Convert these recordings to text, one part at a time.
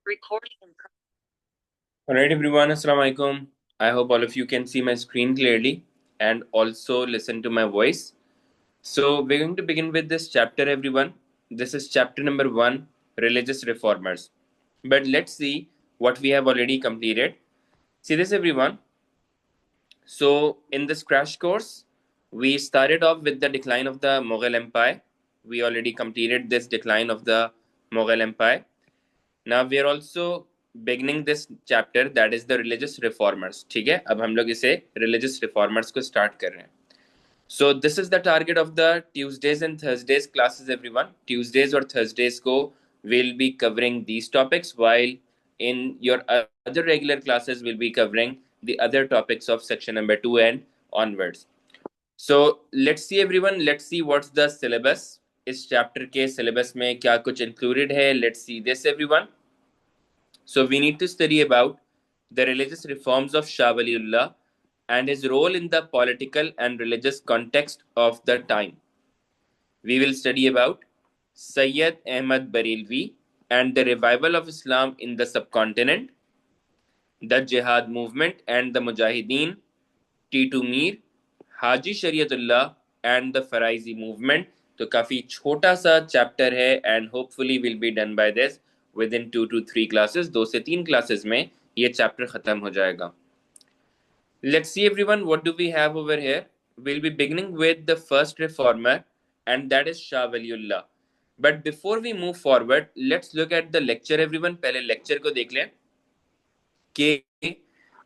Recording. Alright everyone, Assalamu alaikum. I hope all of you can see my screen clearly and also listen to my voice. So we're going to begin with this chapter everyone. This is chapter number 1, Religious Reformers. But let's see what we have already completed. See this everyone. So in this crash course, we started off with the decline of the Mughal Empire. We already completed this decline of the Mughal Empire. Now we are also beginning this chapter, that is the religious reformers. ठीक है, अब हम लोग इसे religious reformers को start कर रहे हैं. So this is the target of the Tuesdays and Thursdays classes everyone. Tuesdays or Thursdays को we'll be covering these topics, while in your other regular classes we'll be covering the other topics of section number 2 and onwards. So let's see everyone, let's see what's the syllabus. इस chapter के syllabus में क्या कुछ included है. Let's see this everyone. So we need to study about the religious reforms of Shah Waliullah and his role in the political and religious context of the time. We will study about Sayyid Ahmad Barilvi and the revival of Islam in the subcontinent, the Jihad movement and the Mujahideen, Titu Mir, Haji Shariatullah and the Faraizi movement. तो काफी छोटा सा chapter है and hopefully will be done by this within 2 to 3 classes. 2 से 3 classes में ये chapter खत्म हो जाएगा. Let's see everyone, what do we have over here. We'll be beginning with the first reformer and that is Shah Waliullah. But before we move forward, let's look at the lecture everyone. पहले lecture को देख लें कि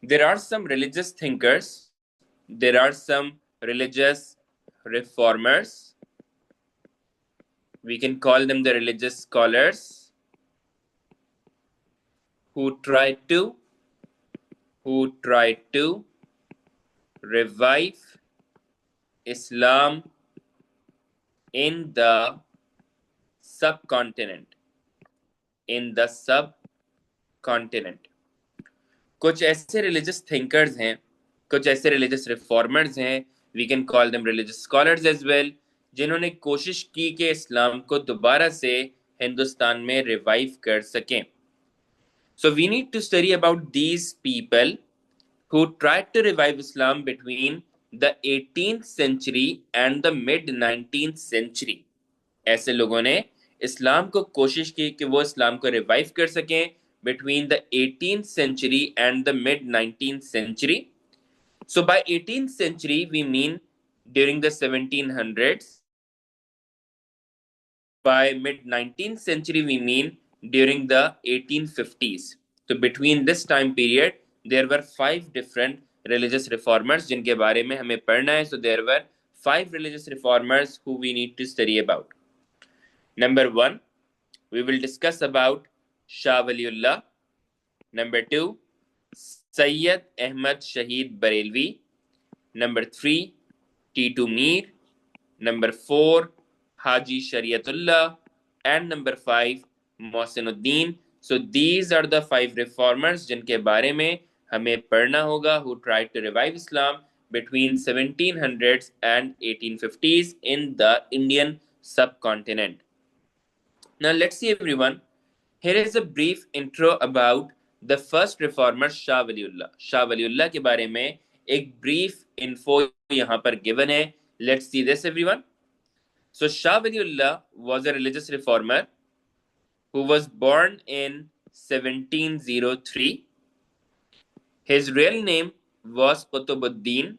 there are some religious thinkers, there are some religious reformers, we can call them the religious scholars, who try to revive Islam in the subcontinent. कुछ ऐसे religious thinkers हैं, कुछ ऐसे religious reformers हैं, we can call them religious scholars as well, जिन्होंने कोशिश की कि इस्लाम को दोबारा से हिंदुस्तान में रिवाइव कर सकें. So we need to study about these people who tried to revive Islam between the 18th century and the mid 19th century. ऐसे लोगों ने इस्लाम को कोशिश की कि वो इस्लाम को रिवाइव कर सकें between the 18th century and the mid 19th century. So by 18th century we mean during the 1700s. By mid 19th century we mean during the 1850s. So between this time period there were 5 different religious reformers जिनके बारे में हमें पढ़ना है. So there were 5 religious reformers who we need to study about. Number 1, we will discuss about Shah Waliullah. Number 2, Sayyid Ahmad Shahid Barelvi. Number 3, Titu Mir. Number 4, Haji Shariatullah. And number 5, Mohsinuddin. So these are the 5 reformers जिनके बारे में हमें पढ़ना होगा, who tried to revive Islam between 1700s and 1850s in the Indian subcontinent. Now let's see everyone. Here is a brief intro about the first reformer Shah Waliullah. Shah Waliullah के बारे में एक brief info यहाँ पर given है. Let's see this everyone. So Shah Waliullah was a religious reformer who was born in 1703. His real name was Qutubuddin.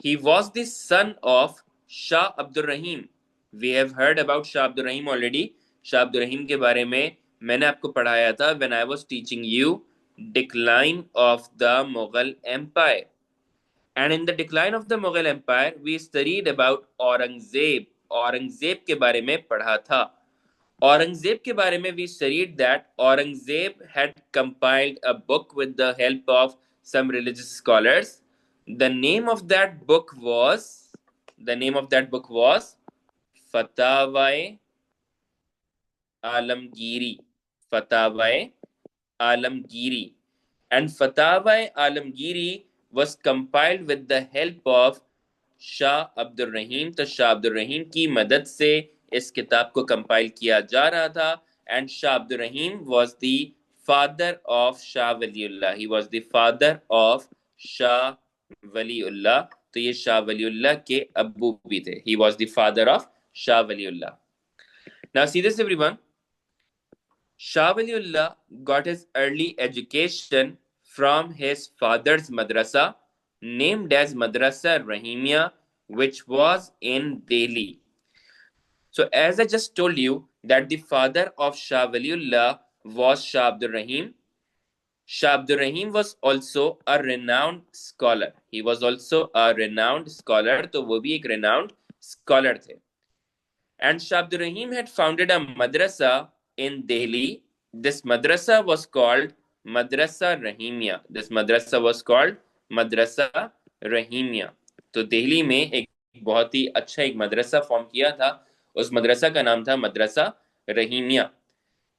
He was the son of Shah Abdur Rahim. We have heard about Shah Abdur Rahim already. Shah Abdur Rahim के बारे में मैंने आपको पढ़ाया था when I was teaching you decline of the Mughal Empire. And in the decline of the Mughal Empire, we studied about Aurangzeb. Aurangzeb के बारे में पढ़ा था. Aurangzeb के बारे में we studied that Aurangzeb had compiled a book with the help of some religious scholars. The name of that book was Fatawai Alamgiri. Fatawai Alamgiri. And Fatawai Alamgiri was compiled with the help of Shah Abdur Rahim. तो शाह अब्दुल रहीम की मदद से इस किताब को compile किया जा रहा था. and Shah Abdur Rahim was the father of Shah Waliullah. He was the father of Shah Waliullah. तो ये शाह वलीउल्लाह के अब्बू भी थे. He was the father of Shah Waliullah. Now see this everyone. Shah Waliullah got his early education from his father's madrasa, named as Madrasa Rahimia, which was in Delhi. So, as I just told you, that the father of Shah Waliullah was Shah Abdur Rahim. Shah Abdur Rahim was also a renowned scholar. He was also a renowned scholar, तो वो भी एक renowned scholar थे. And Shah Abdur Rahim had founded a madrasa in Delhi. This madrasa was called Madrasa Rahimia. This madrasa was called Madrasa Rahimia. तो दिल्ली में एक बहुत ही अच्छा एक मदरसा फॉर्म किया था. उस मदरसा का नाम था मदरसा Rahimiya.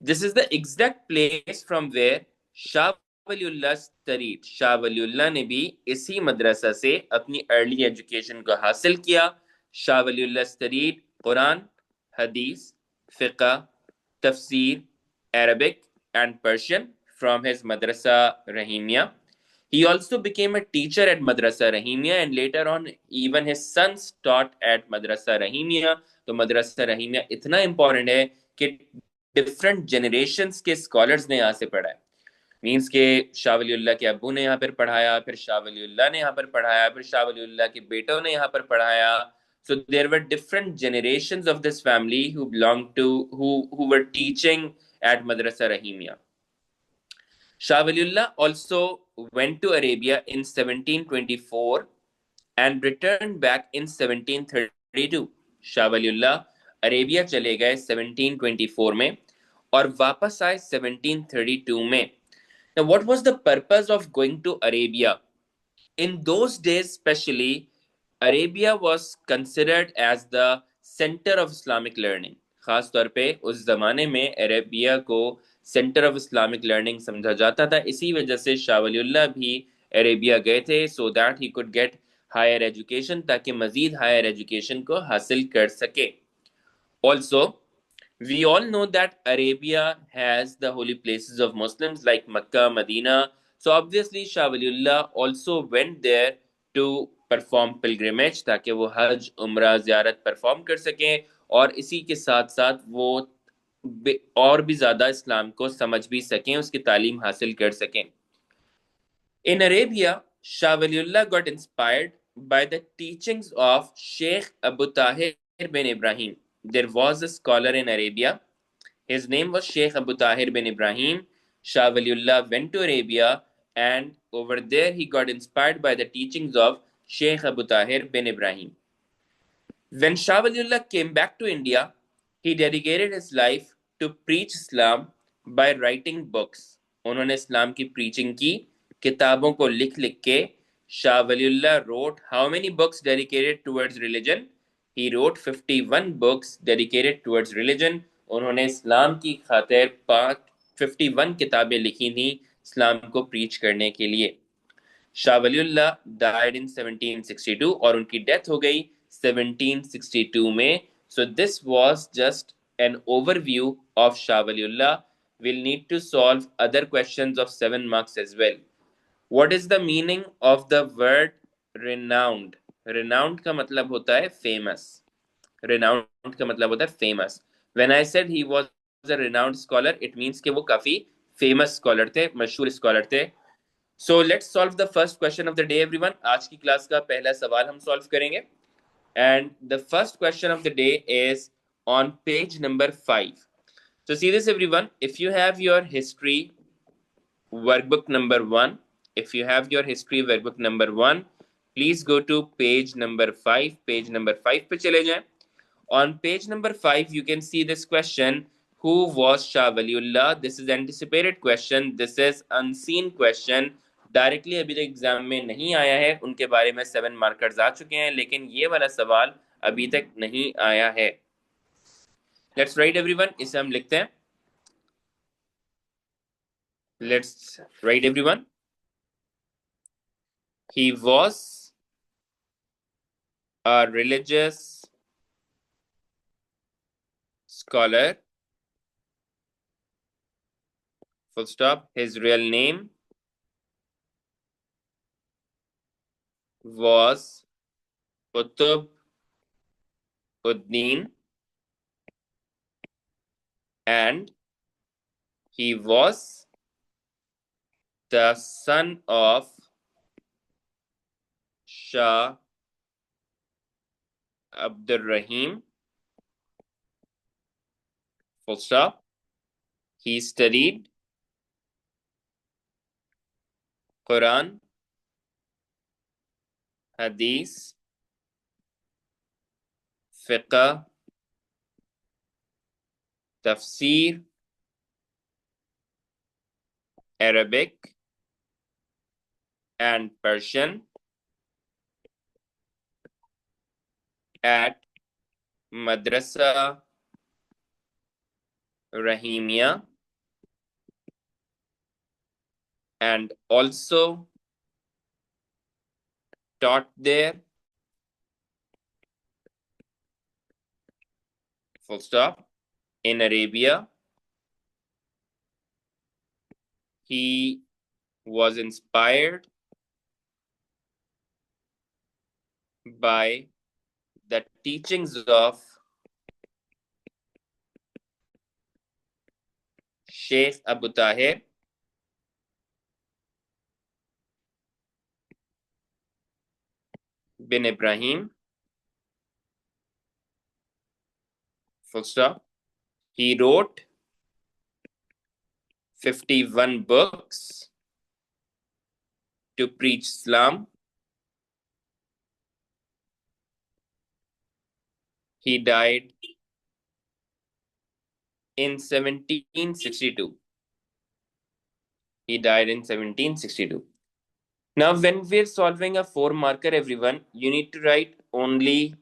This is the exact place from where Shah Waliullah studied. Shah Waliullah ने भी इसी मदरसा से अपनी अर्ली एजुकेशन को हासिल किया. Shah Waliullah studied Quran, Hadith, Fiqh, Tafsir, Arabic and Persian from his Madrasa Rahimia. He also became a teacher at Madrasa Rahimia and later on even his sons taught at Madrasa Rahimia. तो Madrasa Rahimia इतना important है कि different generations के scholars ने यहाँ से पढ़ा है. मीन्स के शाह वलीउल्लाह के अब्बू ने यहाँ पर पढ़ाया, फिर शाह वलीउल्लाह ने यहाँ पर पढ़ाया, फिर शाह वलीउल्लाह के बेटों ने यहाँ पर पढ़ाया. So there were different generations of this family who belonged to who were teaching at Madrasa Rahimia. Shah Waliullah also went to Arabia in 1724 and returned back in 1732. Shah Waliullah Arabia चले गए 1724 में और वापस आए 1732 में. Now what was the purpose of going to Arabia? In those days especially, Arabia was considered as the center of Islamic learning. खास तौर पे उस जमाने में अरेबिया को सेंटर ऑफ इस्लामिक लर्निंग समझा जाता था. इसी वजह से शाह वलीउल्लाह भी अरेबिया गए थे so that he could get higher education, ताकि मजीद हायर एजुकेशन को हासिल कर सके. Also, we all know that Arabia has the holy places of Muslims like Makkah, Medina. So obviously Shah Waliullah also went there to perform pilgrimage ताकि वो हज उम्रा ज़ियारत परफॉर्म कर सकें और इसी के साथ साथ वो और भी ज़्यादा इस्लाम को समझ भी सकें, उसकी तालीम हासिल कर सकें. In Arabia, Shah Waliullah got inspired by the teachings of Sheikh Abu Tahir bin Ibrahim. There was a scholar in Arabia. His name was Sheikh Abu Tahir bin Ibrahim. Shah Waliullah went to Arabia and over there he got inspired by the teachings of Sheikh Abu Tahir bin Ibrahim. When Shah Waliullah came back to India, he dedicated his life to preach Islam by writing books. उन्होंने इस्लाम की preaching की, किताबों को लिख लिख के. Shah Waliullah wrote how many books dedicated towards religion? He wrote 51 books dedicated towards religion. उन्होंने इस्लाम की खातिर 51 किताबें लिखी थी इस्लाम को preach करने के लिए. शाह वलीउल्लाह died in 1762 और उनकी डेथ हो गई 1762 में. So this was just an overview of Shah Waliullah. We'll need to solve other questions of 7 marks as well. What is the meaning of the word renowned? Renowned का मतलब होता है famous. Renowned का मतलब होता है famous. When I said he was a renowned scholar, it means कि वो काफी famous scholar थे, मशहूर scholar थे. So let's solve the first question of the day, everyone. आज की क्लास का पहला सवाल हम solve करेंगे. And the first question of the day is on page number 5. So see this, everyone. If you have your history workbook number 1, if you have your history workbook number 1, please go to page number 5. Page number 5 पे चले जाएं. On page number 5, you can see this question. Who was Shah Waliullah? This is anticipated question. This is unseen question. Directly अभी तक exam में नहीं आया है. उनके बारे में 7 मार्कर्स आ चुके हैं, लेकिन ये वाला सवाल अभी तक नहीं आया है. Let's write everyone. इसे हम लिखते हैं. Let's right everyone. He was a religious scholar full stop. His real name was Qutb Uddin, and he was the son of Shah Abdur Rahim, full stop. He studied Quran, Hadith, Fiqh, Tafsir, Arabic, and Persian at Madrasa Rahimia, and also taught there, full stop. In Arabia, he was inspired by the teachings of Sheikh Abu Tahir bin Ibrahim, full stop. He wrote 51 books to preach Islam. He died in 1762. He died in 1762. Now, when we're solving a 4-marker, everyone, you need to write only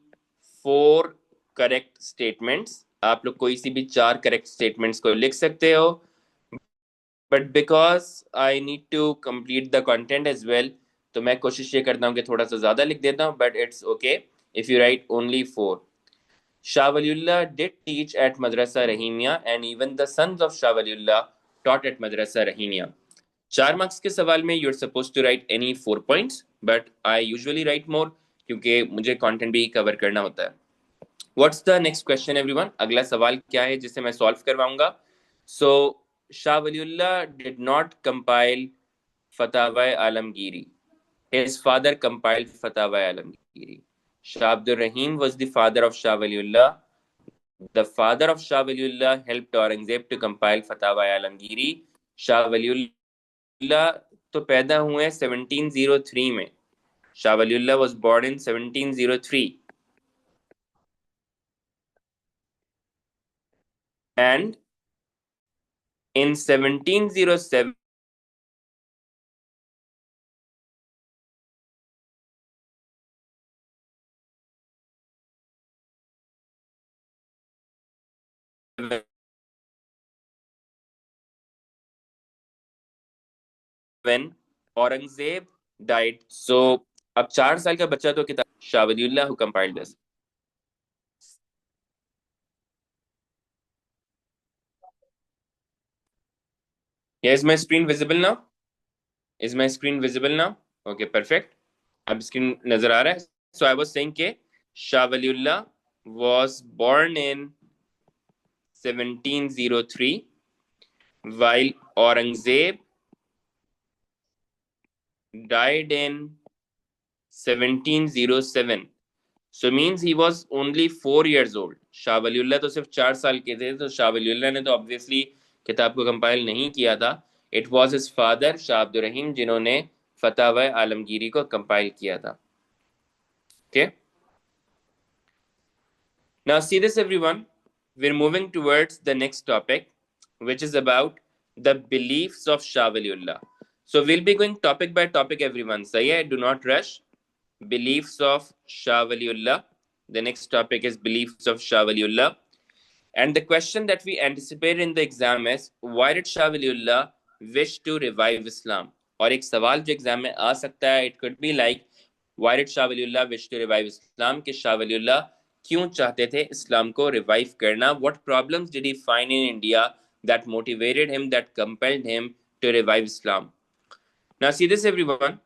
4 correct statements. आप लोग कोई सी भी 4 correct statements को लिख सकते हो. But because I need to complete the content as well, तो मैं कोशिश ये करता हूँ कि थोड़ा सा ज़्यादा लिख देता हूँ. But it's okay if you write only 4. Shah Waliullah did teach at Madrasa Rahimia, and even the sons of Shah Waliullah taught at Madrasa Rahimia. 4 marks के सवाल में you're supposed to write any 4 points, but I usually write more क्योंकि मुझे content भी cover करना होता है. What's the next question, everyone? अगला सवाल क्या है जिसे मैं solve करवाऊंगा? So Shah Waliullah did not compile Fatawa Alamgiri. His father compiled Fatawa Alamgiri. Shah Abdur Rahim was the father of Shah Waliullah. The father of Shah Waliullah helped Aurangzeb to compile Fatawa Alamgiri. Shah Waliullah तो पैदा हुए 1703 में. Shah Waliullah was born in 1703. And in 1707, when Aurangzeb died. So अब 4 साल का बच्चा तो किताब Shah Waliullah who compiled this. Yeah, is my screen visible now? Is my screen visible now? Okay, perfect. अब screen नजर आ रहा है. So I was saying कि Shah Waliullah was born in 1703, while Aurangzeb died in 1707. So means he was only 4 years old. Shah Waliullah तो सिर्फ 4 साल के थे, तो शाह वलीउल्लाह ने तो ऑब्वियसली किताब को कंपाइल नहीं किया था. It was his father Shah Abdur Rahim जिन्होंने फतावा आलमगीरी को कंपाइल किया था. Okay. Now see this, everyone. We're moving towards the next topic, which is about the beliefs of Shah Waliullah. So we'll be going topic by topic, everyone. So yeah, do not rush. Beliefs of Shah Waliullah. The next topic is beliefs of Shah Waliullah. And the question that we anticipate in the exam is, why did Shah Waliullah wish to revive Islam? और एक सवाल जो exam में आ सकता है, it could be like, why did Shah Waliullah wish to revive Islam? कि Shah Waliullah क्यों चाहते थे इस्लाम को रिवाइव करना? What problems did he find in India that motivated him, that compelled him to revive Islam. Now, see this, everyone.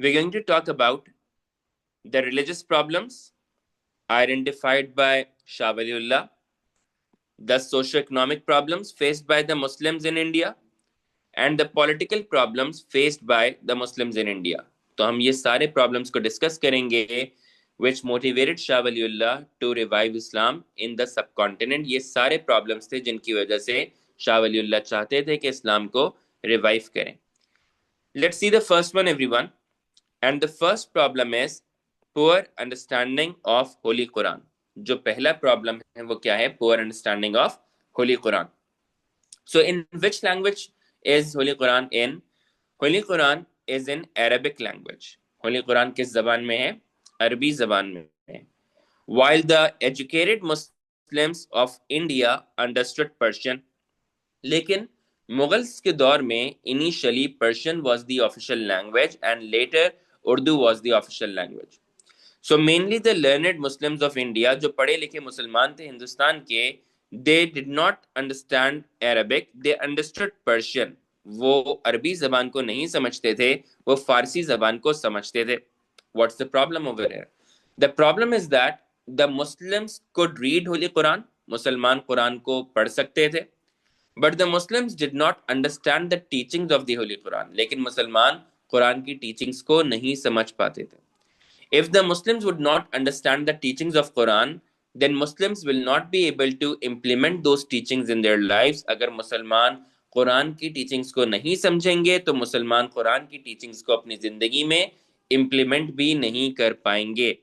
We're going to talk about the religious problems identified by Shah Waliullah, the socio-economic problems faced by the Muslims in India, and the political problems faced by the Muslims in India. तो हम ये सारे problems को discuss करेंगे which motivated Shah Waliullah to revive Islam in the subcontinent. ये सारे problems थे जिनकी वजह से Shah Waliullah चाहते थे कि इस्लाम को revive करें. Let's see the first one, everyone. And the first problem is poor understanding of Holy Quran. जो पहला problem है वो क्या है? Poor understanding of Holy Quran. So in which language is Holy Quran in? Holy Quran is in Arabic language. Holy Quran किस जबान में है? अरबी जबान में है. While the educated Muslims of India understood Persian, लेकिन मुगल्स के दौर में initially Persian was the official language and later Urdu was the official language. So mainly the learned Muslims of India, जो पढ़े लिखे मुसलमान थे हिंदुस्तान के, they did not understand Arabic, they understood Persian. वो अरबी जबान को नहीं समझते थे, वो फारसी जबान को समझते थे. What's the problem over here? The problem is that the Muslims could read Holy Quran, मुसलमान कुरान को पढ़ सकते थे, but the Muslims did not understand the teachings of the Holy Quran. लेकिन मुसलमान कुरान की teachings को नहीं समझ पाते थे. If the Muslims would not understand the teachings of Quran, then Muslims will not be able to implement those teachings in their lives. अगर मुसलमान कुरान की teachings को नहीं समझेंगे तो मुसलमान कुरान की teachings को अपनी जिंदगी में implement भी नहीं कर पाएंगे.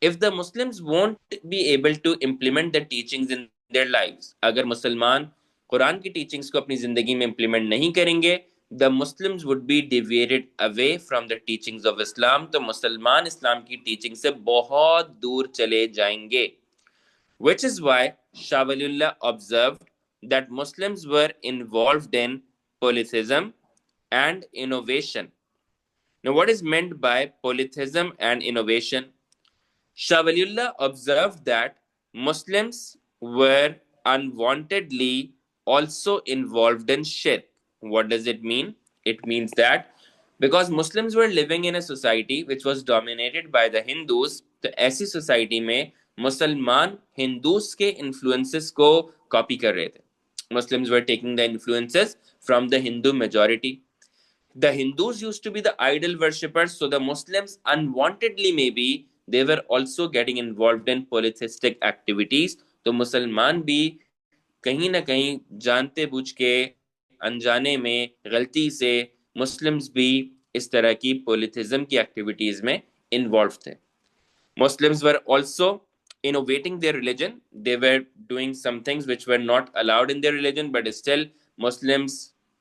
If the Muslims won't be able to implement the teachings in their lives, अगर मुसलमान कुरान की teachings को अपनी जिंदगी में implement नहीं करेंगे, the Muslims would be deviated away from the teachings of Islam. तो मुसलमान इस्लाम की teaching से बहुत दूर चले जाएंगे. Which is why Shah Waliullah observed that Muslims were involved in polytheism and innovation. Now, what is meant by polytheism and innovation? Shah Waliullah observed that Muslims were unwantedly also involved in shirk. What does it mean? It means that because Muslims were living in a society which was dominated by the Hindus, तो ऐसी society में मुसलमान Hindus के influences को copy कर रहे थे. Muslims were taking the influences from the Hindu majority. The Hindus used to be the idol worshippers, so the Muslims unwantedly maybe they were also getting involved in polytheistic activities. तो मुसलमान भी कहीं ना कहीं जानते बूझ के अनजाने में गलती से मुस्लिम्स भी इस तरह की polytheism की एक्टिविटीज में इन्वॉल्व थे. Muslims were also innovating their religion. They were doing some things which were not allowed in their religion, but still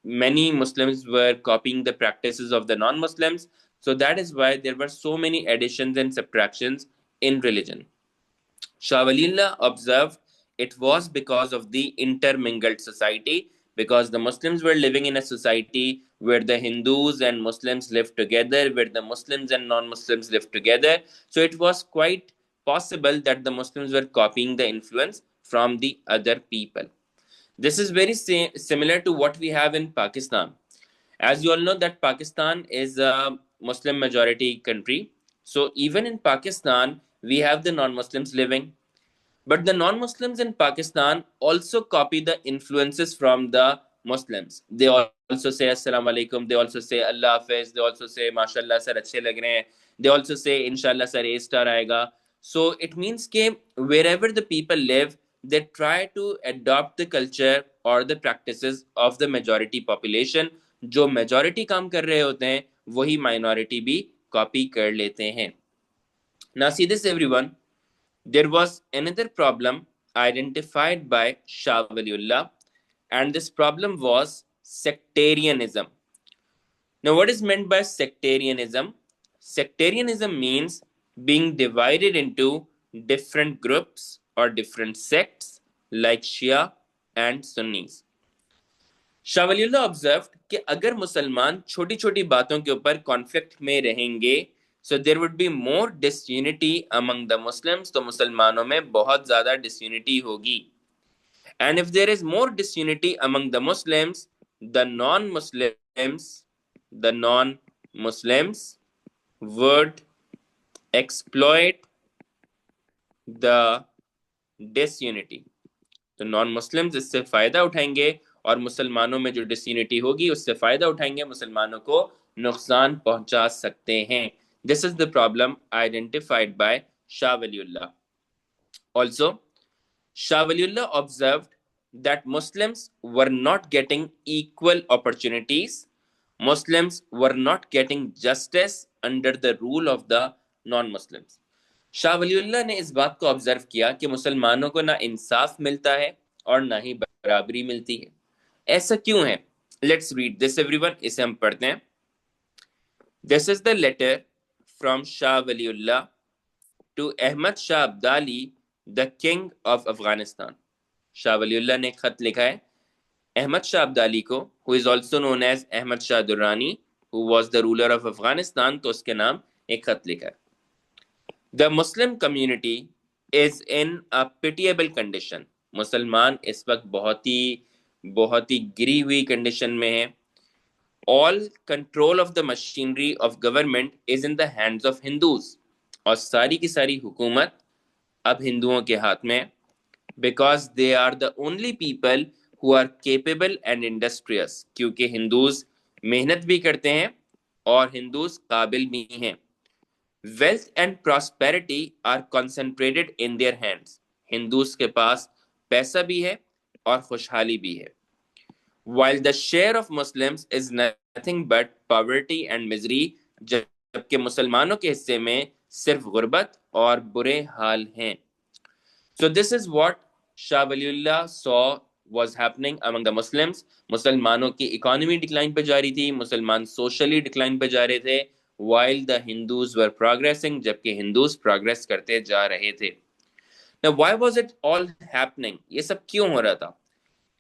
many Muslims were copying the practices of the non-Muslims. So that is why there were so many additions and subtractions in religion. Shah Waliullah observed it was because of the intermingled society, because the Muslims were living in a society where the Hindus and Muslims lived together, where the Muslims and non-Muslims lived together. So it was quite possible that the Muslims were copying the influence from the other people. This is very similar to what we have in Pakistan. As you all know that Pakistan is a Muslim majority country. So even in Pakistan, we have the non-Muslims living. But the non-Muslims in Pakistan also copy the influences from the Muslims. They also say Assalamu alaikum. They also say Allah Hafiz. They also say Mashallah sir अच्छे लग रहे हैं. They also say Inshallah sir A star आएगा. So it means that wherever the people live, they try to adopt the culture or the practices of the majority population. जो majority काम कर रहे होते हैं, वही minority भी copy कर लेते हैं. Now see this, everyone. There was another problem identified by Shah Waliullah, and this problem was sectarianism. Now, what is meant by sectarianism? Sectarianism means being divided into different groups or different sects like Shia and Sunnis. Shah Waliullah observed कि अगर मुसलमान छोटी छोटी बातों के ऊपर conflict में रहेंगे, so there would be more disunity among the Muslims, तो मुसलमानों में बहुत ज्यादा disunity होगी. And if there is more disunity among the Muslims, the non-Muslims, the non-Muslims would exploit the disunity. तो नॉन मुस्लिम्स इससे फायदा उठाएंगे और मुसलमानों में जो डिसयूनिटी होगी उससे फायदा उठाएंगे, मुसलमानों को नुकसान पहुंचा सकते हैं. This is the problem identified by Shah Waliullah. Also Shah Waliullah observed that Muslims were not getting equal opportunities. Muslims were not getting justice under the rule of the non-Muslims. Shah Waliullah ने इस बात को ऑब्जर्व किया कि मुसलमानों को ना इंसाफ मिलता है और ना ही बराबरी मिलती है. ऐसा क्यों है? Let's read this everyone. इसे हम पढ़ते हैं. This is the letter from Shah Waliullah to Ahmad Shah Abdali, the king of Afghanistan. Shah Waliullah ने खत लिखा है अहमद शाह अब्दाली को, who is also known as Ahmad Shah Durrani, who was the ruler of Afghanistan. तो उसके नाम एक खत लिखा है. The Muslim community is in a pitiable condition. मुसलमान इस वक्त बहुत ही गिरी हुई कंडीशन में है. All control of the machinery of government is in the hands of Hindus. और सारी की सारी हुकूमत अब हिंदुओं के हाथ में, because they are the only people who are capable and industrious. क्योंकि हिंदूज मेहनत भी करते हैं और हिंदूज काबिल भी हैं. Wealth and prosperity are concentrated in their hands. Hindus के पास पैसा भी है और खुशहाली भी है. while the share of Muslims is nothing but poverty and misery. जबकि मुसलमानों के हिस्से में सिर्फ गुर्बत और बुरे हाल हैं. So this is what Shah Waliullah saw was happening among the Muslims. मुसलमानों की इकोनॉमी डिक्लाइन पे जा रही थी, मुसलमान सोशली डिक्लाइन पे जा रहे थे, while the Hindus were progressing. जबकि हिंदूज प्रोग्रेस करते जा रहे थे. Now why was it all happening? ये सब क्यों हो रहा था?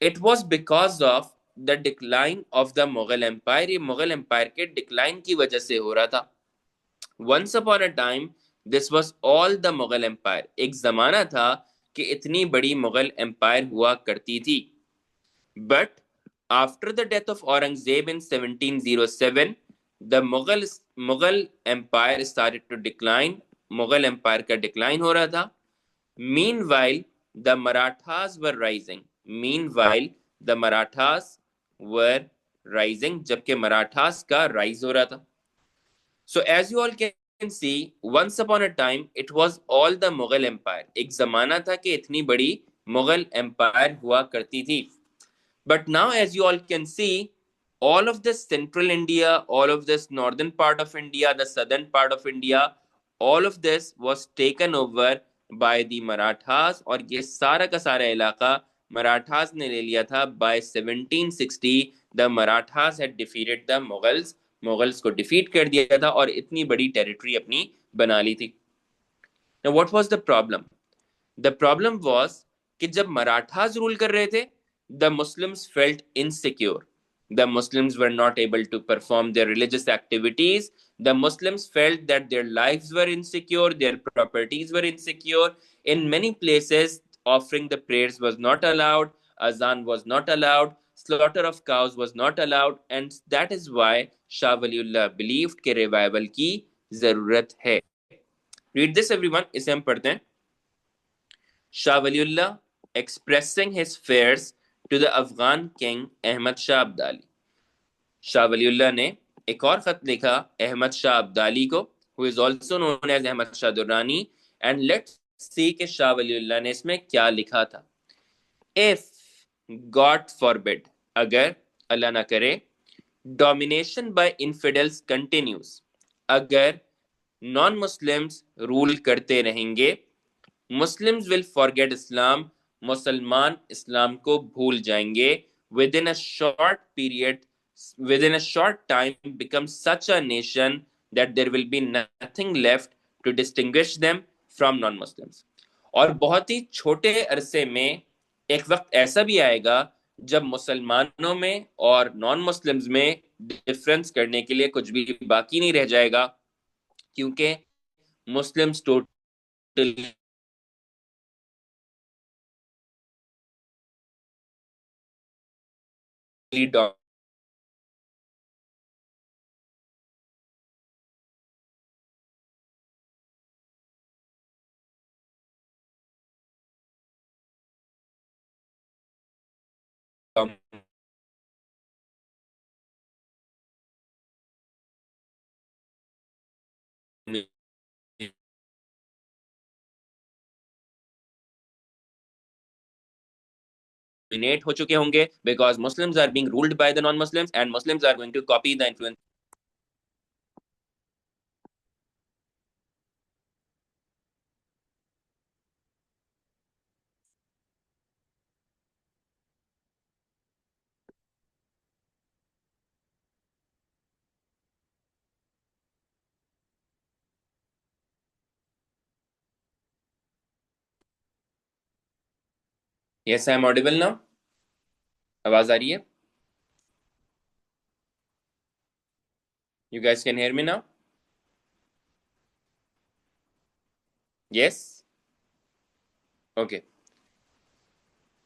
It was because of the decline of the Mughal Empire. ये मुगल एम्पायर के डिक्लाइन की वजह से हो रहा था. Once upon a time, this was all the Mughal Empire. एक जमाना था कि इतनी बड़ी मुगल एम्पायर हुआ करती थी. But after the death of Aurangzeb in 1707, the Mughal Empire started to decline. Mughal empire का डिक्लाइन हो रहा था. Meanwhile, the Marathas were rising. Meanwhile, the Marathas were rising. जबकि मराठास का राइज हो रहा था. So as you all can see, once upon a time, it was all the Mughal Empire. एक जमाना था कि इतनी बड़ी मुगल एम्पायर हुआ करती थी. But now, as you all can see, all of this central India, all of this northern part of India, the southern part of India, all of this was taken over by the Marathas. और ये सारा का सारा इलाका मराठास ने ले लिया था. By 1760, the Marathas had defeated the Mughals. Mughals को डिफीट कर दिया था और इतनी बड़ी टेरिटरी अपनी बना ली थी. Now what was the problem? The problem was कि जब मराठास रूल कर रहे थे, the Muslims felt insecure. The Muslims were not able to perform their religious activities. The Muslims felt that their lives were insecure, their properties were insecure. In many places, offering the prayers was not allowed, azan was not allowed, slaughter of cows was not allowed, and that is why Shah Waliullah believed कि revival की जरूरत है. Read this everyone. इसे हम पढ़ते हैं. Shah Waliullah expressing his fears to the Afghan king Ahmad Shah Abdali. Shah Waliullah ने एक और खत लिखा अहमद शाह अब्दाली को, who is also known as Ahmad Shah Durrani. And let's see कि शाह वलीउल्लाह ने इसमें क्या लिखा था. If God forbid, अगर अल्लाह ना करे, domination by infidels continues, अगर नॉन मुस्लिम्स रूल करते रहेंगे, Muslims will forget Islam, मुसलमान इस्लाम को भूल जाएंगे. within a short period within a short time become such a nation that there will be nothing left to distinguish them from non-Muslims. और बहुत ही छोटे अरसे में एक वक्त ऐसा भी आएगा जब मुसलमानों में और नॉन मुस्लिम्स में डिफरेंस करने के लिए कुछ भी बाकी नहीं रह जाएगा, क्योंकि मुस्लिम्स टोटली dominate हो चुके होंगे because Muslims are being ruled by the non-Muslims and Muslims are going to copy the influence. Yes, I am audible now. आवाज आ रही है? You guys can hear me now? Yes? Okay.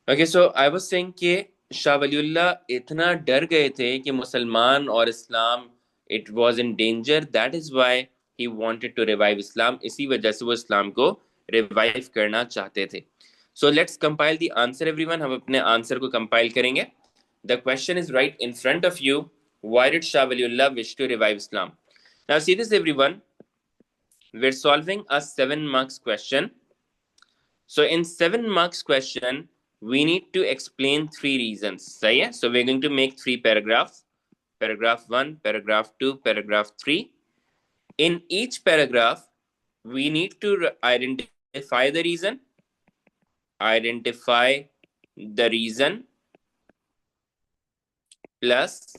Okay, so I was saying कि शाह वलीउल्लाह इतना डर गए थे कि मुसलमान और इस्लाम it was in danger. That is why he wanted to revive Islam. इसी वजह से वो इस्लाम को revive करना चाहते थे. So let's compile the answer, everyone. हम अपने आंसर को compile करेंगे. The question is right in front of you. Why did Shah Waliullah wish to revive Islam? Now see this, everyone. We're solving a 7 marks question. So in 7 marks question, we need to explain 3 reasons. So we're going to make 3 paragraphs. Paragraph 1, paragraph 2, paragraph 3. In each paragraph, we need to identify the reason, plus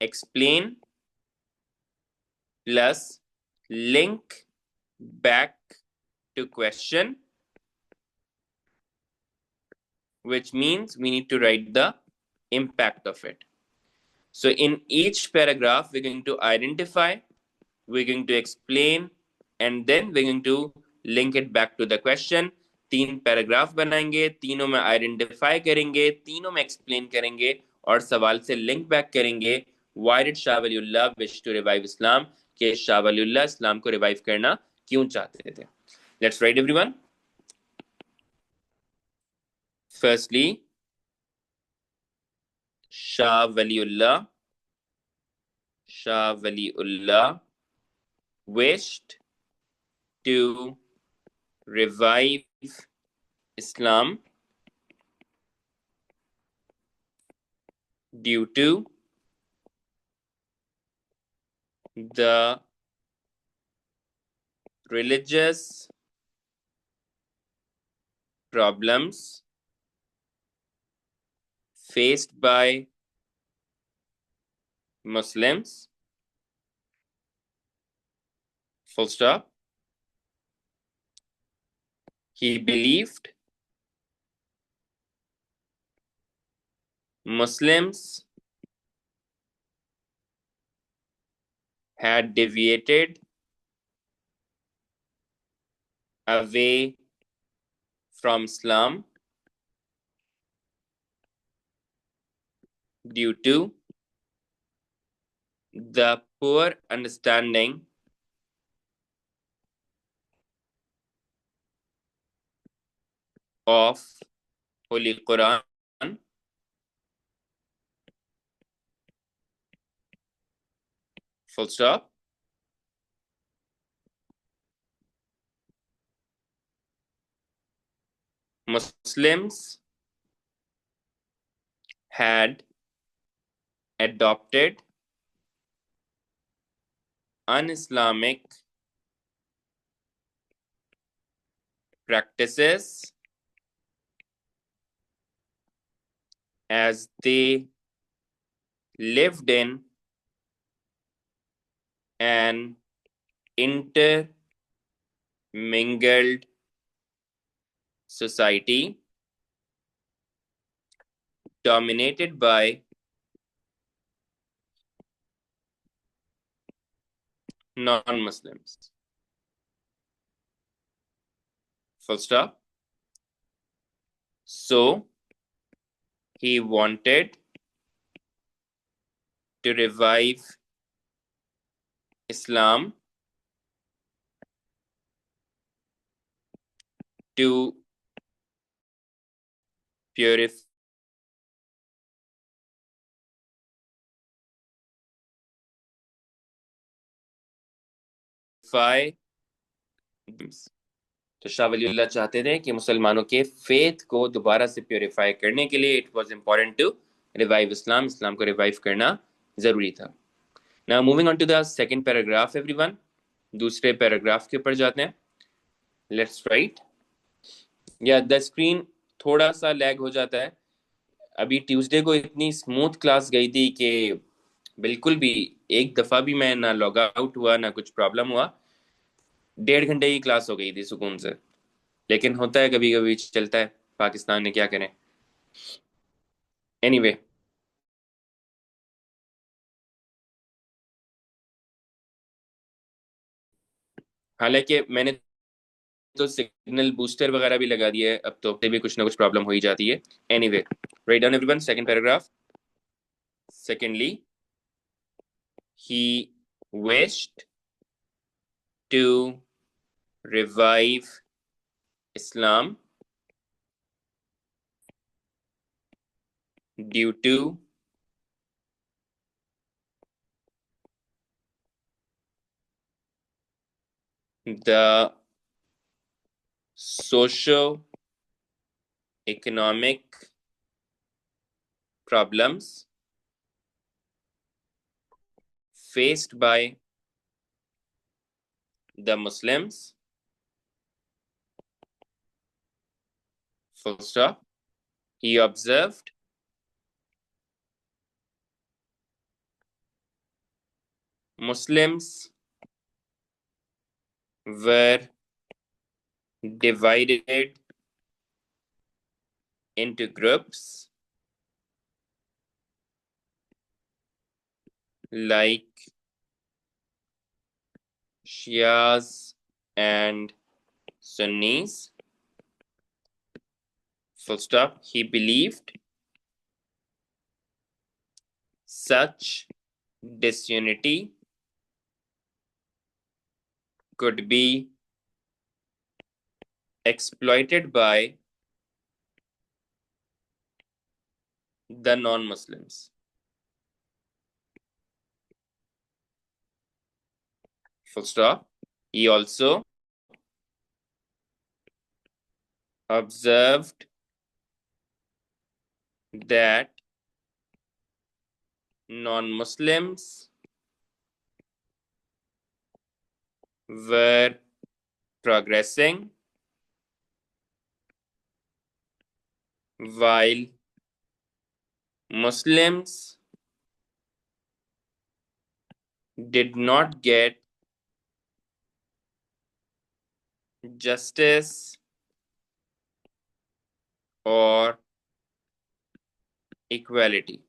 explain, plus link back to question, which means we need to write the impact of it. So in each paragraph, we're going to identify, we're going to explain, and then we're going to link it back to the question. 3 paragraph बनाएंगे, तीनों में identify करेंगे, तीनों में explain करेंगे और सवाल से लिंक बैक करेंगे. Why did Shah Waliullah wish to revive Islam? कि शाह वलीउल्लाह इस्लाम को रिवाइव करना क्यों चाहते थे? Let's write, everyone. Firstly, Shah Waliullah wished to revive Islam due to the religious problems faced by Muslims. Full stop. He believed Muslims had deviated away from Islam due to the poor understanding of Holy Quran, full stop. Muslims had adopted un-Islamic practices as they lived in an intermingled society dominated by non-Muslims. Full stop. So he wanted to revive Islam, to purify तो शाह वलीउल्लाह चाहते थे कि मुसलमानों के faith को दोबारा से purify करने के लिए it was important to revive Islam, Islam को रिवाइव करना जरूरी था. Now moving on to the second paragraph everyone, दूसरे पैराग्राफ के ऊपर जाते हैं. Let's write. या द स्क्रीन थोड़ा सा लैग हो जाता है. अभी ट्यूसडे को इतनी स्मूथ क्लास गई थी कि बिल्कुल भी एक दफा भी मैं ना लॉग आउट हुआ ना कुछ प्रॉब्लम हुआ. 1.5 घंटे की क्लास हो गई थी सुकून से. लेकिन होता है, कभी कभी चलता है, पाकिस्तान ने क्या करें. एनीवे anyway, हालांकि मैंने तो सिग्नल बूस्टर वगैरह भी लगा दिया है, अब तो भी कुछ ना कुछ प्रॉब्लम हो ही जाती है. Anyway, write down everyone, second paragraph. Secondly, he wished to revive Islam due to the socio-economic problems faced by the Muslims. Full stop. He observed Muslims were divided into groups like Shias and Sunnis. Full stop. He believed such disunity could be exploited by the non-Muslims. Full stop. He also observed that non-Muslims were progressing while Muslims did not get justice or equality.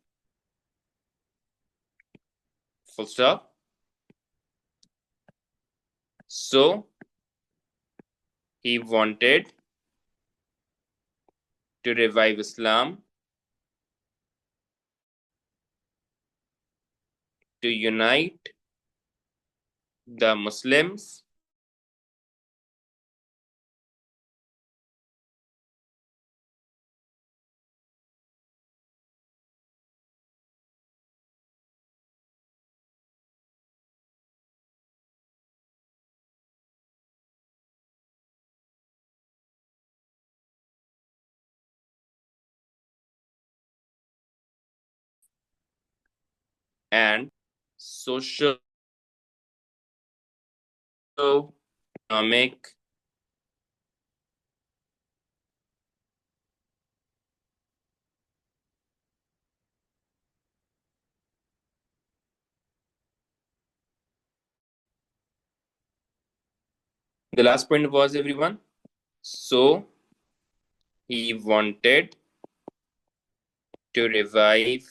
Full stop. So he wanted to revive Islam, to unite the Muslims, and socio-economic the last point was everyone. So he wanted to revive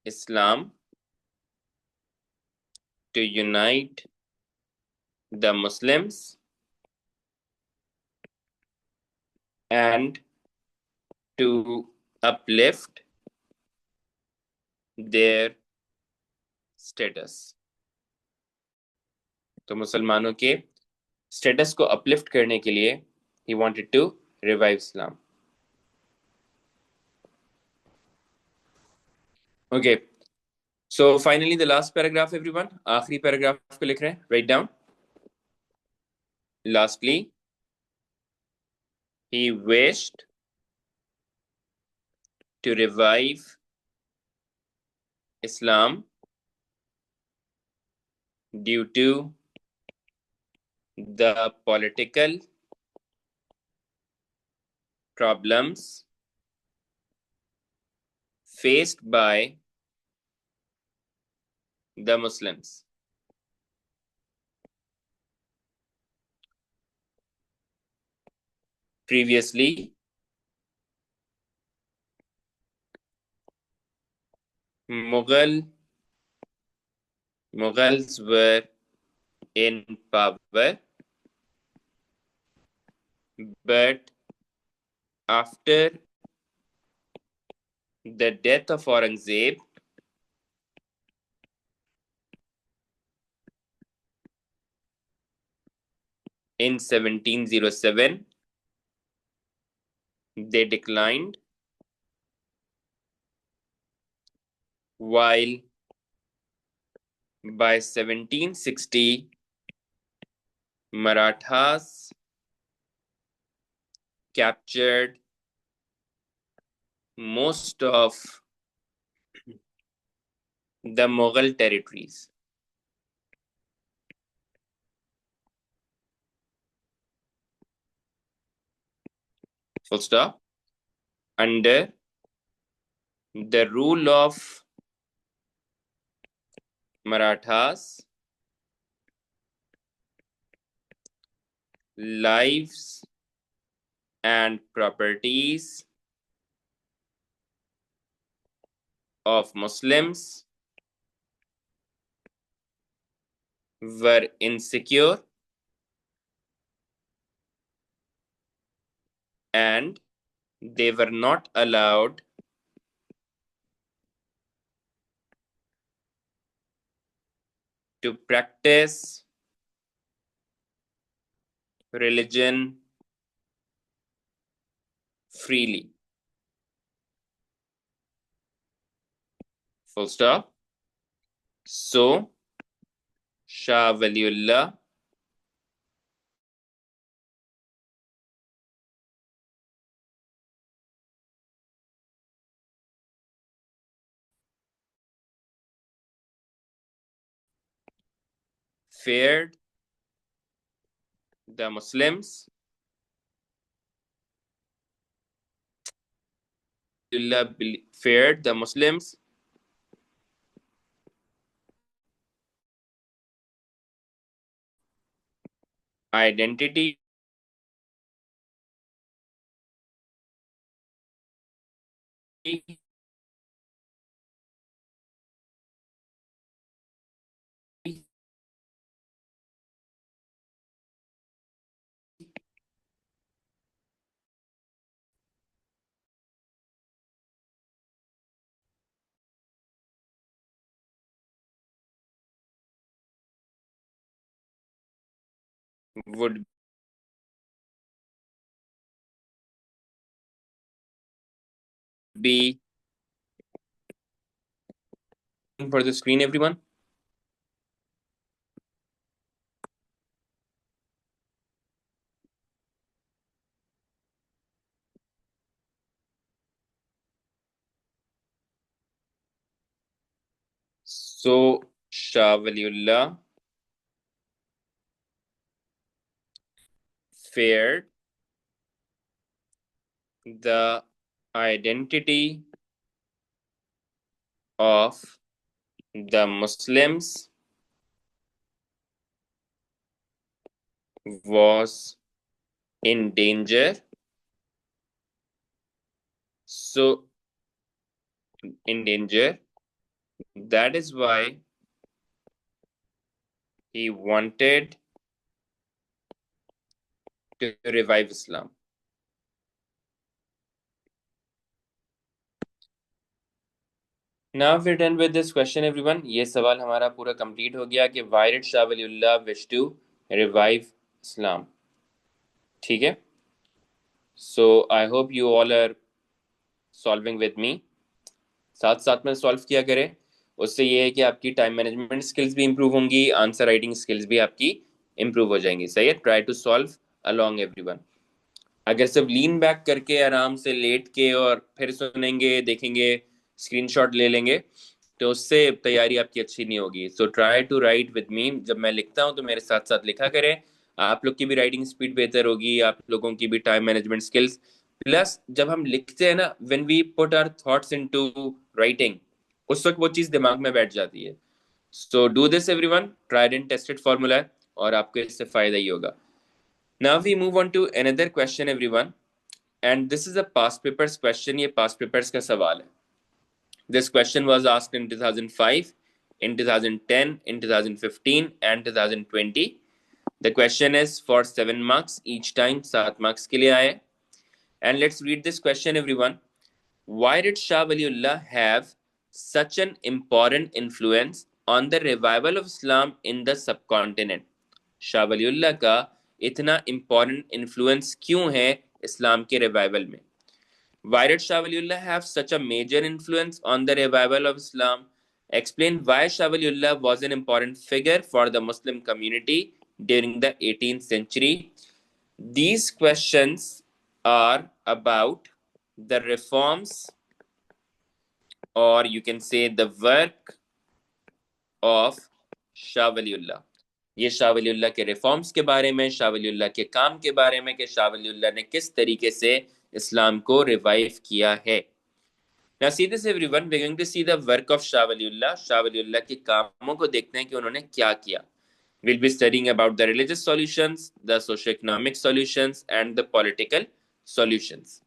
Islam, to unite the Muslims, and to uplift their status. तो मुसलमानों के status को uplift करने के लिए he wanted to revive Islam. Okay, so finally the last paragraph everyone. आखिरी paragraph को लिख रहे हैं. Write down. Lastly, he wished to revive Islam due to the political problems faced by the Muslims. Previously, Mughals were in power, but after the death of Aurangzeb in 1707, they declined, while by 1760, Marathas captured most of the Mughal territories. Full stop. Under the rule of Marathas, lives and properties of Muslims were insecure and they were not allowed to practice religion freely. Full stop. So, Shah Waliullah feared the Muslims. Feared the Muslims identity would be for the screen, everyone. So, Shah Waliullah feared the identity of the Muslims was in danger. So, in danger, that is why he wanted to revive Islam. Now we're done with this question everyone. ये सवाल हमारा पूरा complete हो गया कि why did Shah Waliullah wish to revive Islam. ठीक है. So I hope you all are solving with me. साथ साथ में सॉल्व किया करें. उससे ये है कि आपकी टाइम मैनेजमेंट स्किल्स भी इंप्रूव होंगी, आंसर राइटिंग स्किल्स भी आपकी इंप्रूव हो जाएंगी. सही है. Try to solve along everyone. अगर सिर्फ लीन बैक करके आराम से लेट के और फिर सुनेंगे देखेंगे स्क्रीनशॉट ले लेंगे तो उससे तैयारी आपकी अच्छी नहीं होगी. So try to write with me. जब मैं लिखता हूँ तो मेरे साथ साथ लिखा करें. आप लोग की भी राइटिंग स्पीड बेहतर होगी, आप लोगों की भी टाइम मैनेजमेंट स्किल्स. प्लस जब हम लिखते हैं ना, when we put our thoughts into writing, उस वक्त वो चीज दिमाग में बैठ जाती है. So do this everyone. Tried and tested formula है और आपको इससे फायदा ही होगा. Now we move on to another question everyone, and this is a past papers question. ये past papers का सवाल है. This question was asked in 2005, in 2010, in 2015 and 2020. The question is for 7 marks each time, 7 marks के लिए आए. And let's read this question everyone. Why did Shah Waliullah have such an important influence on the revival of Islam in the subcontinent? Shah Waliullah का इतना important influence क्यों है इस्लाम के revival में? Why did Shah Waliullah have such a major influence on the revival of Islam? Explain why Shah Waliullah was an important figure for the Muslim community during the 18th century. These questions are about the reforms, or you can say the work of Shah Waliullah. ये शाह वलीउल्लाह के reforms के बारे में, शाह वलीउल्लाह के काम के बारे में कि शाह वलीउल्लाह ने किस तरीके से इस्लाम को रिवाइव किया है. Now see this everyone, we're going to see the work of Shah Waliullah. Shah Waliullah के कामों को देखते हैं कि उन्होंने क्या किया. We'll be studying about the religious solutions, the socio-economic solutions and the political solutions.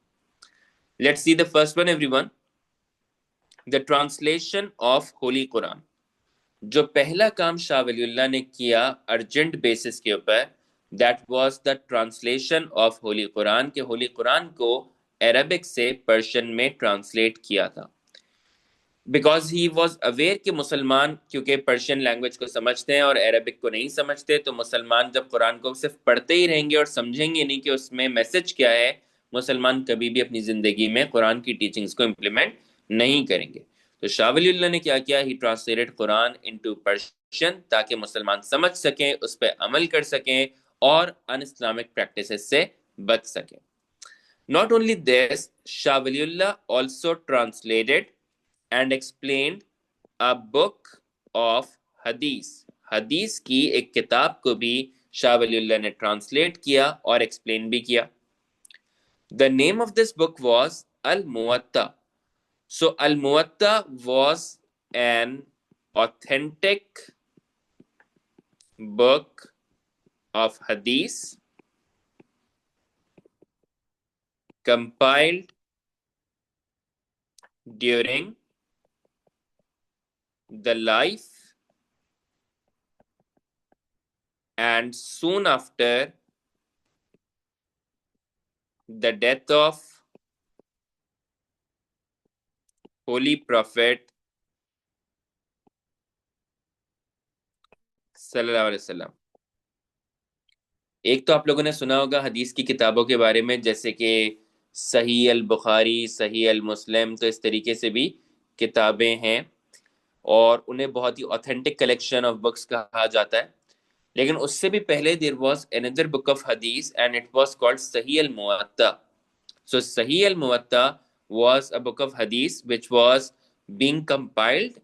Let's see the first one everyone. The translation of Holy Quran. जो पहला काम शाह वलीउल्लाह ने किया अर्जेंट बेसिस के ऊपर, that was the translation of Holi Quran, के होली कुरान को Arabic से पर्शियन में ट्रांसलेट किया था. बिकॉज ही वॉज अवेयर कि मुसलमान क्योंकि पर्शियन लैंग्वेज को समझते हैं और अरबिक को नहीं समझते, तो मुसलमान जब कुरान को सिर्फ पढ़ते ही रहेंगे और समझेंगे नहीं कि उसमें मैसेज क्या है, मुसलमान कभी भी अपनी जिंदगी में कुरान की टीचिंग्स को इम्प्लीमेंट नहीं करेंगे. तो शाह वलीउल्लाह ने क्या किया? ही ट्रांसलेटेड कुरान इनटू पर्शियन ताकि मुसलमान समझ सकें, उस पर अमल कर सकें और अन इस्लामिक प्रैक्टिसेस से बच सकें. Not only this, Shah Waliullah also translated and explained a book of hadith. हदीस की एक किताब को भी शाह वलीउल्लाह ने ट्रांसलेट किया और एक्सप्लेन भी किया. The name of this book was Al-Muwatta. So Al-Muwatta was an authentic book of hadith compiled during the life and soon after the death of Holy Prophet सल्लल्लाहु अलैहि वसल्लम. एक तो आप लोगों ने सुना होगा हदीस की किताबों के बारे में, जैसे कि सही अल बुखारी, सही अल मुस्लिम, तो इस तरीके से भी किताबें हैं और उन्हें बहुत ही ऑथेंटिक कलेक्शन ऑफ बुक्स कहा जाता है. लेकिन उससे भी पहले there was another book of हदीस and it was called Sahih al मुवत्ता. So Sahih al-Muwatta was a book of hadith which was being compiled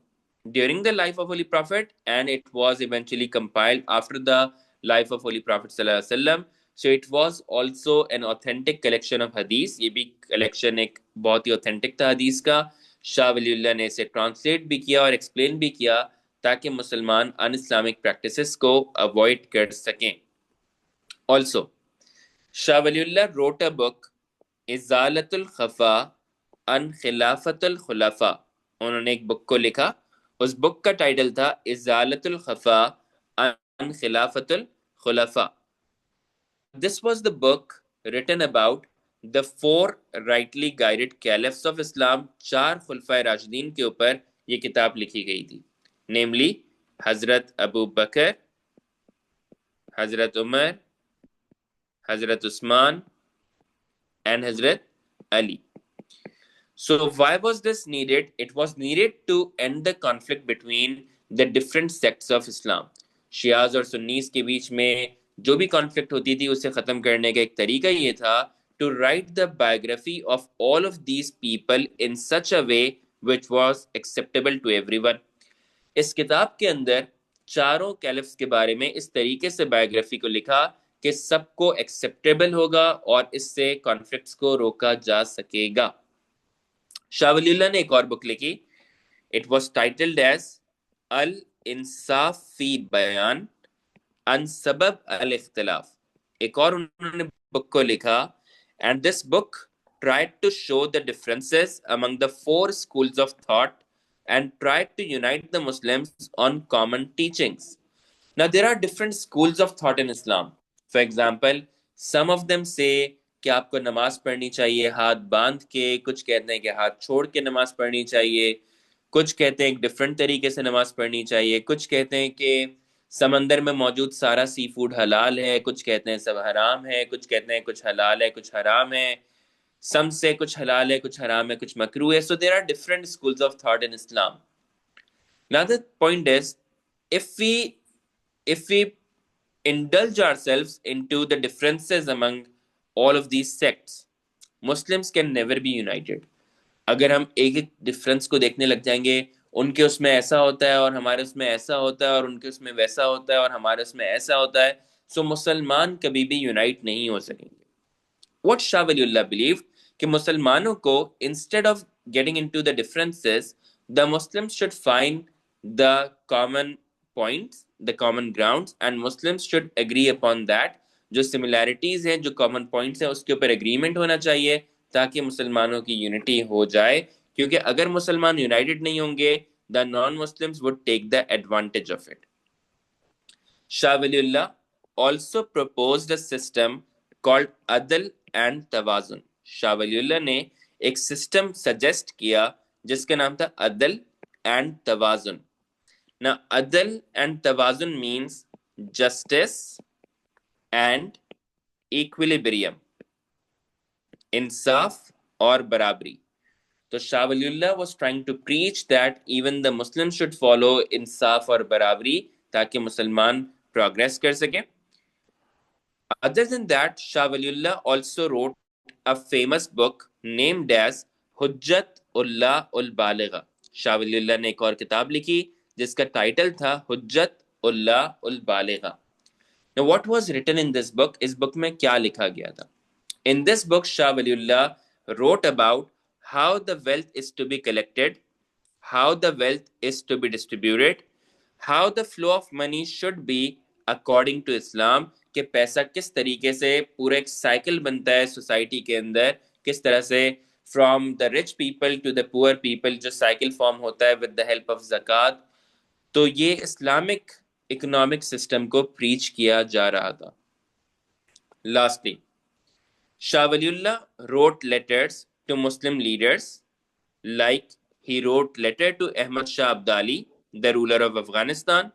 during the life of Holy Prophet and it was eventually compiled after the life of Holy Prophet sallallahu alaihi wasallam. So it was also an authentic collection of hadith. ये भी collection एक बहुत ही authentic था hadith का. शाह वलीउल्लाह ने इसे translate भी किया और explain भी किया ताकि मुसलमान un-Islamic practices को avoid कर सकें. Also, Shah Waliullah wrote a book इजालतुल Khafa an Khilafatul खुलफा. उन्होंने एक बुक को लिखा, उस बुक का टाइटल था Izalatul Khafa an Khilafatul Khulafa. This was the book written about the 4 rightly guided caliphs of Islam. 4 खुलफाए राशिदीन के ऊपर ये किताब लिखी गई थी, नेमली हजरत अबू बकर, हजरत उमर, हजरत Usman and Hazrat Ali. So why was this needed? It was needed to end the conflict between the different sects of Islam. Shias और सुन्नीस के बीच में जो भी कॉन्फ्लिक्ट होती थी उसे खत्म करने का एक तरीका ये था to write the biography of all of these people in such a way which was acceptable to everyone. इस किताब के अंदर चारों कैलिफ्स के बारे में इस तरीके से बायोग्राफी को लिखा कि सबको एक्सेप्टेबल होगा और इससे कॉन्फ्लिक्ट्स को रोका जा सकेगा. शाह वलीउल्लाह ने एक और बुक लिखी. इट वॉज टाइटल्ड एज अल इंसाफ फी बयान अन सबब अल इख्तिलाफ. एक और उन्होंने बुक को लिखा, and this book tried to show the differences among the four schools of thought and tried to unite the Muslims on common teachings. Now, there are different schools of thought in Islam. For example, some of them say कि आपको नमाज पढ़नी चाहिए हाथ बांध के, कुछ कहते हैं कि हाथ छोड़ के नमाज पढ़नी चाहिए, कुछ कहते हैं एक डिफरेंट तरीके से नमाज पढ़नी चाहिए, कुछ कहते हैं कि समंदर में मौजूद सारा सी फूड हलाल है, कुछ कहते हैं सब हराम है, कुछ कहते हैं कुछ हलाल है कुछ हराम है, सम से कुछ हलाल है कुछ हराम है कुछ मकरू है. So there are different schools of thought in Islam. Now the point is, if we if we indulge ourselves into the differences among all of these sects, Muslims can never be united. अगर हम एक एक difference को देखने लग जाएंगे, उनके उसमें ऐसा होता है और हमारे उसमें ऐसा होता है और उनके उसमें वैसा होता है और हमारे उसमें ऐसा होता है, सो मुसलमान कभी भी यूनाइट नहीं हो सकेंगे. What Shah Waliullah believed कि मुसलमानों को instead of getting into the differences, the Muslims should find the common points, the common grounds, and Muslims should agree upon that. जो similarities हैं, जो common points हैं, उसके ऊपर agreement होना चाहिए ताकि मुसलमानों की unity हो जाए. क्योंकि अगर मुसलमान united नहीं होंगे, the non-Muslims would take the advantage of it. Shah Waliullah also proposed a system called Adl and Tawazun. Shah Waliullah ने एक सिस्टम सजेस्ट किया जिसका नाम था अदल एंड तवाजुन. ना अदल एंड तवाजुन मींस जस्टिस एंड इक्विलिब्रियम, इंसाफ और बराबरी. तो Shah Waliullah was trying to preach that even the Muslims should follow इंसाफ और बराबरी ताकि मुसलमान प्रोग्रेस कर सके. Other than that, Shah Waliullah also wrote a famous book named as Hujjat Ullah ul Baligha. Shah Waliullah ने एक और किताब लिखी जिसका टाइटल था Hujjat Ullah ul Baligha. Now what was written in this book? इस बुक में क्या लिखा गया था? In this book, Shah Waliullah wrote about how the wealth is to be collected, how the wealth is to be distributed, how the flow of money should be according to Islam, कि पैसा किस तरीके से पूरा एक cycle बनता है society के अंदर, किस तरह से from the rich people to the poor people जो साइकिल फॉर्म होता है विद द हेल्प ऑफ ज़कात. तो ये इस्लामिक इकोनॉमिक सिस्टम को प्रीच किया जा रहा था. Lastly, Shah Waliullah wrote letters to Muslim leaders, like he wrote letter to Ahmad Shah Abdali, the ruler of Afghanistan.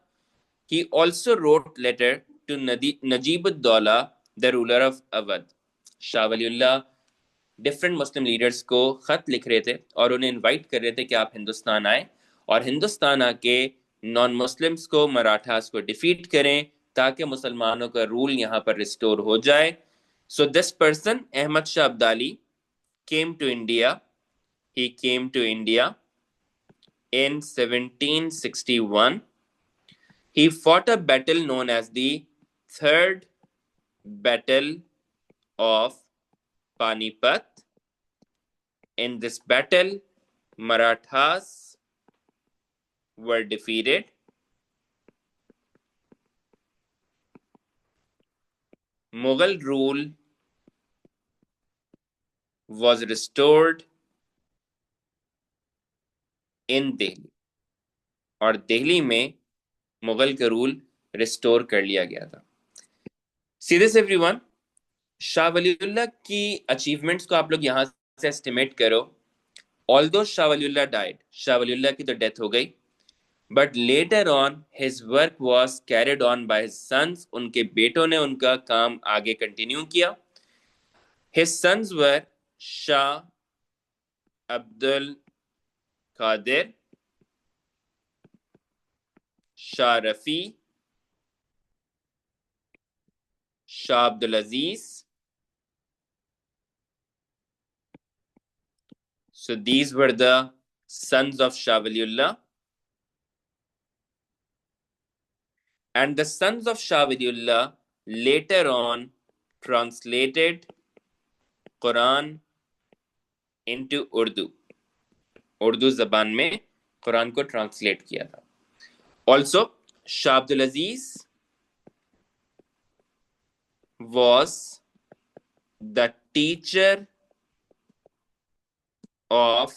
He also wrote letter to Najib ud-Dawla, the ruler of Awadh. Shah Waliullah different Muslim leaders को खत लिख रहे थे और उन्हें invite कर रहे थे कि आप हिंदुस्तान आए और हिंदुस्तान आके नॉन मुस्लिम्स को, मराठास को डिफीट करें ताकि मुसलमानों का रूल यहाँ पर रिस्टोर हो जाए. So this person, Ahmad Shah Abdali, came to India. He came to India in 1761. He fought a battle known as the Third Battle of Panipat. In this battle, Marathas were defeated. Mughal rule was restored in Delhi. और दिल्ली में मुगल का rule restore कर लिया गया था. See this everyone, Shah Waliullah की achievements को आप लोग यहाँ से एस्टिमेट करो. Although Shah Waliullah died, Shah Waliullah की तो डेथ हो गई, but later on his work was carried on by his sons. उनके बेटों ने उनका काम आगे कंटिन्यू किया. His sons were Shah Abdul Qadir, Shah Rafi, Shah Abdul Aziz. So these were the sons of Shah Waliullah. And the sons of Shah Waliullah later on translated Quran into Urdu. Urdu जबान में कुरान को translate किया था. Also, Shah Abdul Aziz was the teacher of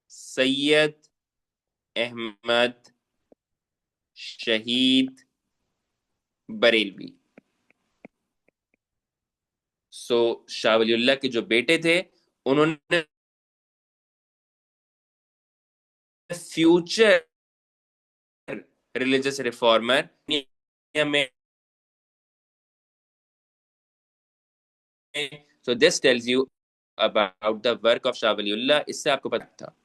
Sayyid Ahmad Shaheed Barelvi. So Shah Waliullah के जो बेटे थे उन्होंने फ्यूचर रिलीजियस रिफॉर्मर में. So this tells you about the work of Shah Waliullah. इससे आपको पता था.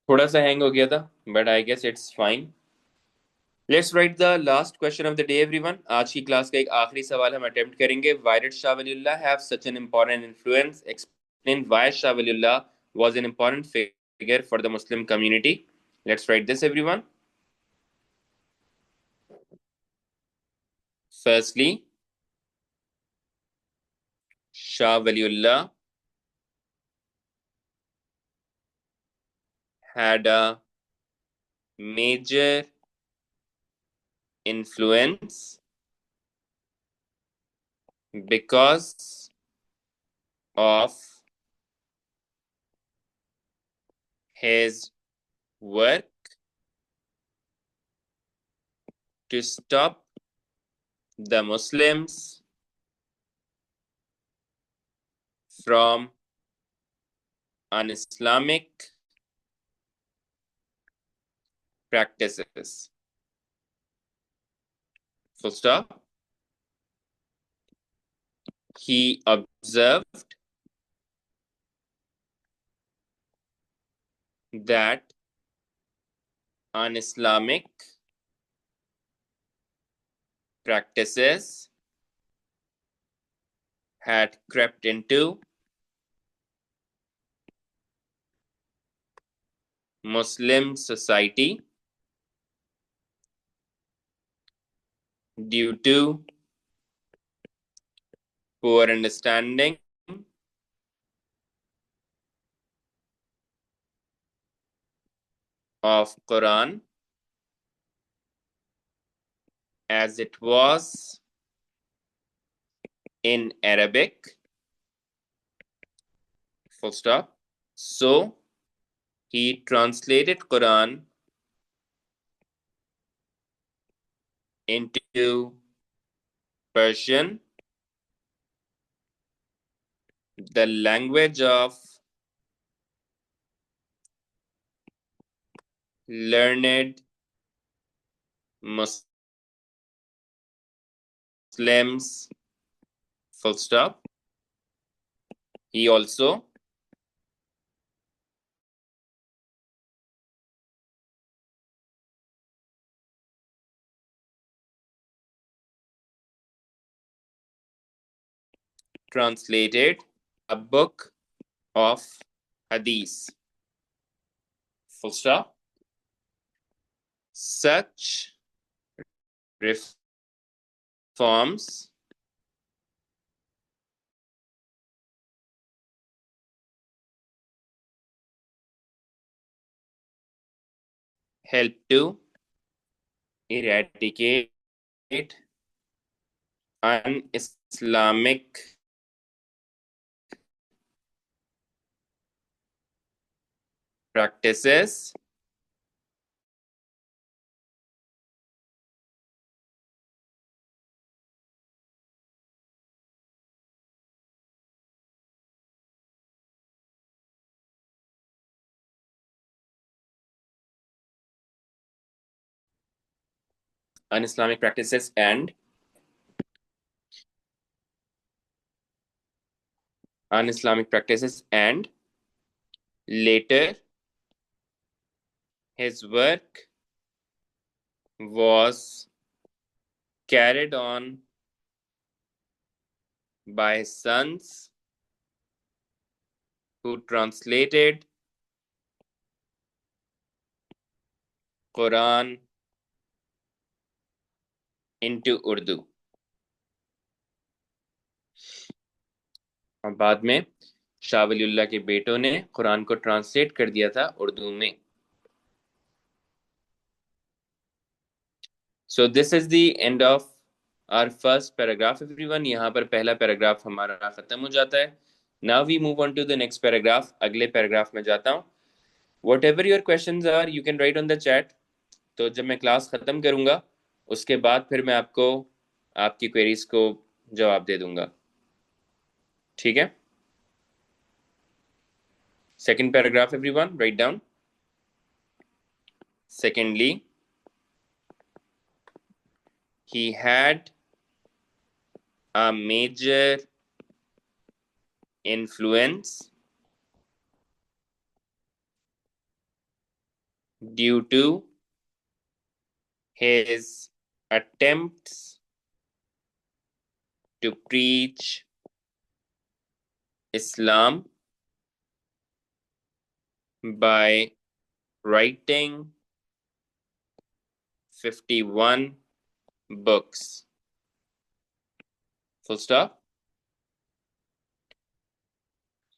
थोड़ा सा हैंग हो गया था, but I guess it's fine. Let's write the last question of the day, everyone. आज की क्लास का एक आखिरी सवाल हम अटेम्प्ट करेंगे. Why did Shah Waliullah have such an important influence? Explain why Shah Waliullah was an important figure for the Muslim community. Let's write this, everyone. Firstly, Shah Waliullah had a major influence because of his work to stop the Muslims from un-Islamic practices. Full stop. He observed that un-Islamic practices had crept into Muslim society due to poor understanding of Quran as it was in Arabic. Full stop. So he translated Quran into Persian, the language of learned Muslims. Full stop. He also translated a book of Hadith. Full stop. Such reforms help to eradicate un-Islamic practices un-Islamic practices and later his work was carried on by his sons who translated Quran into Urdu. और बाद में शाह वलीउल्लाह के बेटों ने कुरान को translate कर दिया था उर्दू में. So this is the end of our first paragraph everyone. यहाँ पर पहला पैराग्राफ हमारा खत्म हो जाता है. Now we move on to the next paragraph. अगले पैराग्राफ में जाता हूँ. Whatever your questions are, you can write on the chat. तो जब मैं क्लास खत्म करूंगा उसके बाद फिर मैं आपको आपकी क्वेरीज को जवाब दे दूंगा. ठीक है. Second paragraph everyone, write down. Secondly, he had a major influence due to his attempts to preach Islam by writing 51 books. Full stop.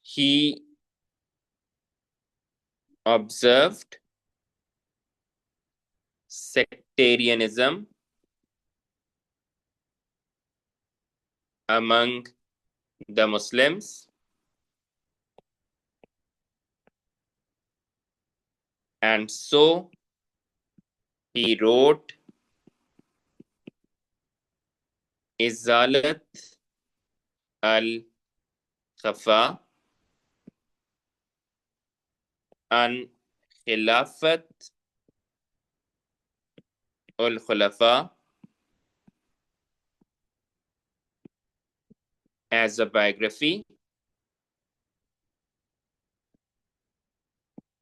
He observed sectarianism among the Muslims and so he wrote Izalat al-Khafa an Khilafat al-Khulafa as a biography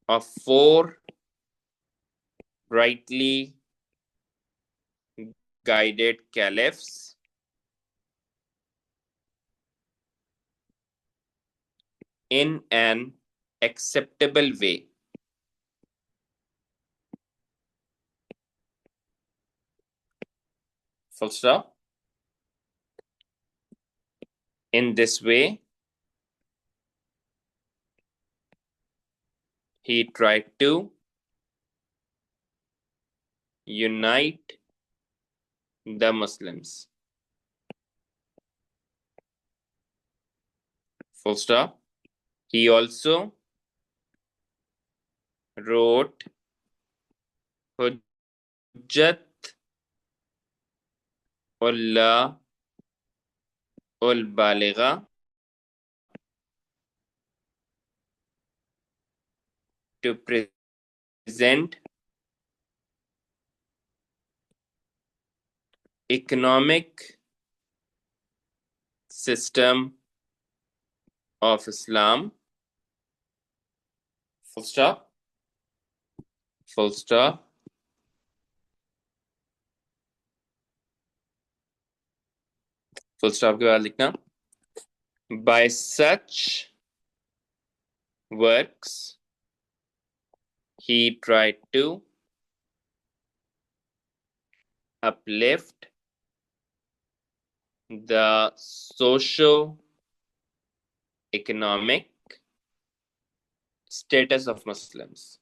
of 4 rightly guided caliphs in an acceptable way. Full stop. In this way, he tried to unite the Muslims. Full stop. He also wrote Hujjat ullah ul Baligha to present economic system of Islam. Full stop. Full stop. Full stop के बाद लिखना. By such works, he tried to uplift the socio-economic status of Muslims.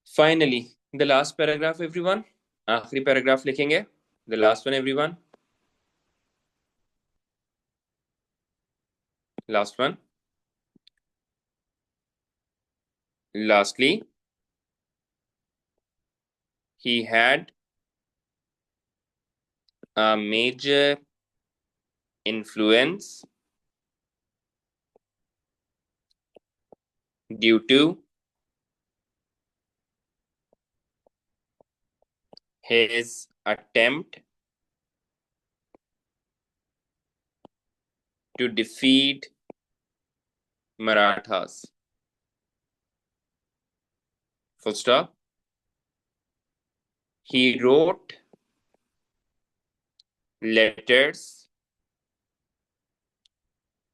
Finally, the last paragraph everyone. आखिरी paragraph लिखेंगे. The last one everyone. Last one. Lastly, he had a major influence due to his attempt to defeat Marathas. Full stop. He wrote letters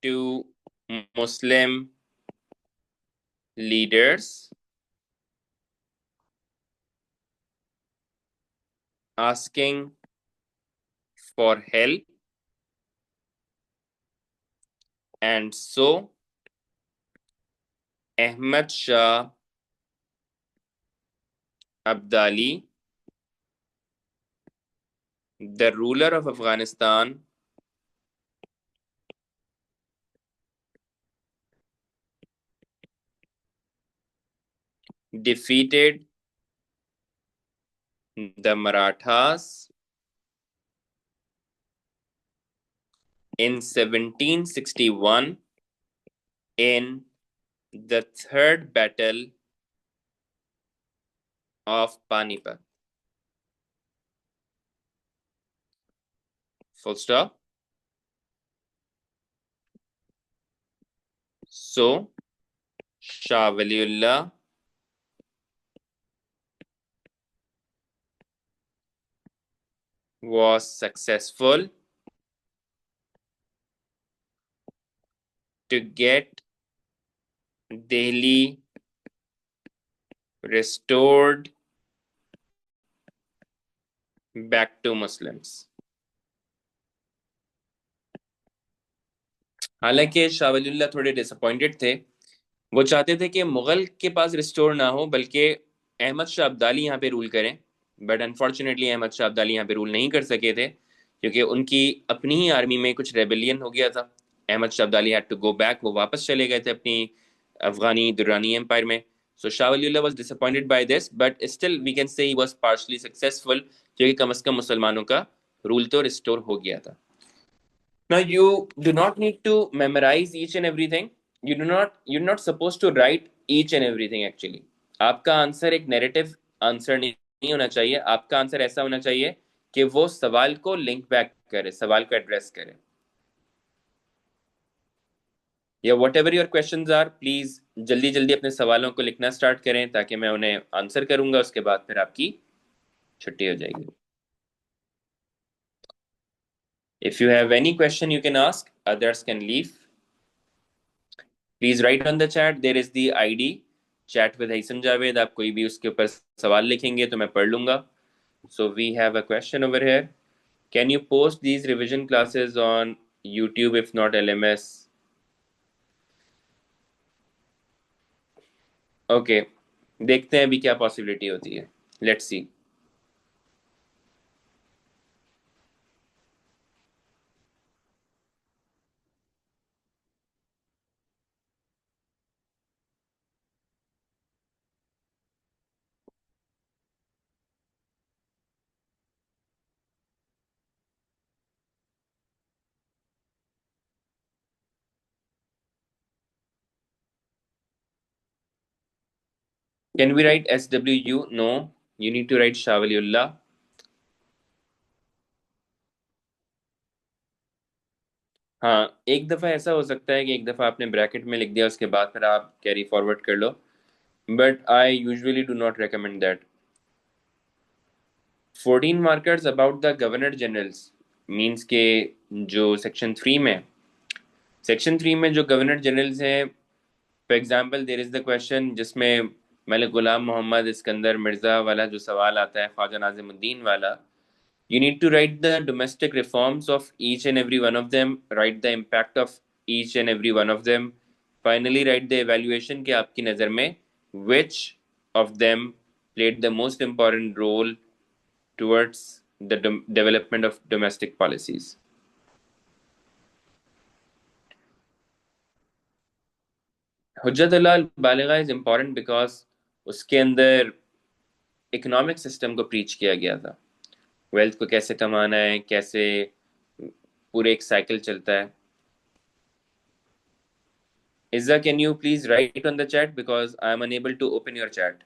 to Muslim leaders asking for help, and so Ahmad Shah Abdali, the ruler of Afghanistan, defeated the Marathas in 1761 in the Third Battle of Panipat. Full stop. So, Shah Waliullah was successful to get Delhi restored back to Muslims. हालांकि शाह वलीउल्लाह थोड़े disappointed थे। वो चाहते थे कि मुगल के पास restore ना हो बल्कि अहमद शाह अब्दाली यहाँ पे रूल करें, बट अनफॉर्चुनेटली अहमद शाह अब्दाली यहाँ पे रूल नहीं कर सके थे क्योंकि उनकी अपनी ही आर्मी में कुछ रेबेलियन हो गया था। Ahmad Shah Abdali had to go back, वो वापस चले गए थे अपनी अफगानी दुरानी एम्पायर में। So Shah Waliullah was disappointed by this, but still we can say he was partially successful क्योंकि कम से कम मुसलमानों का रूल तो रिस्टोर हो गया था। Now you do not need to memorize each and everything. You're not supposed to write each and everything actually. आपका answer एक नैरेटिव आंसर नहीं होना चाहिए। आपका आंसर ऐसा होना चाहिए कि वो सवाल को लिंक बैक करे, सवाल को एड्रेस करे। या whatever your questions are, please जल्दी जल्दी अपने सवालों को लिखना स्टार्ट करें ताकि मैं उन्हें आंसर करूंगा, उसके बाद फिर आपकी छुट्टी हो जाएगी। If you have any question you can ask, others can leave. Please write on the chat, there is the ID chat with Haisam Javed. आप कोई भी उसके ऊपर सवाल लिखेंगे तो मैं पढ़ लूंगा। So we have a question over here, can you post these revision classes on YouTube if not LMS? Okay, देखते हैं अभी क्या पॉसिबिलिटी होती है, let's see. Can we write SWU? No, you need to write Shah Waliullah. हाँ, एक दफ़ा ऐसा हो सकता है कि एक दफ़ा आपने ब्रैकेट में लिख दिया, उसके बाद फिर आप कैरी फॉरवर्ड कर लो, but I usually do not recommend that. 14 markers about the governor generals means के जो सेक्शन 3 में जो गवर्नर जनरल्स हैं, for example there is the question जिसमें मलिक गुलाम मोहम्मद इस्कंदर मिर्जा वाला जो सवाल आता है, ख्वाजा नाजिमुद्दीन वाला, you need to write the domestic reforms of each and every one of them, write the impact of each and every one of them, finally write the evaluation कि आपकी नज़र में which of them played the most important role towards the development of domestic policies. Hujjatullah Baligha is important because उसके अंदर economic system को preach किया गया था, वेल्थ को कैसे कमाना है, कैसे पूरे एक साइकिल चलता है। Izza, can you please write on the chat because I am unable to open your chat.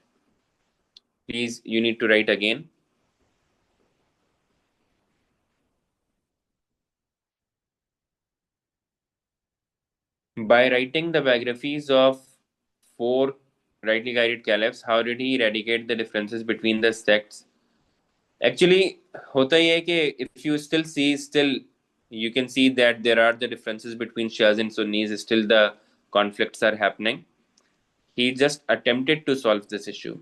Please, you need to write again. By writing the biographies of four rightly guided caliphs, how did he eradicate the differences between the sects? Actually, होता ही है कि if you still you can see that there are the differences between Shias and Sunnis. Still, the conflicts are happening. He just attempted to solve this issue.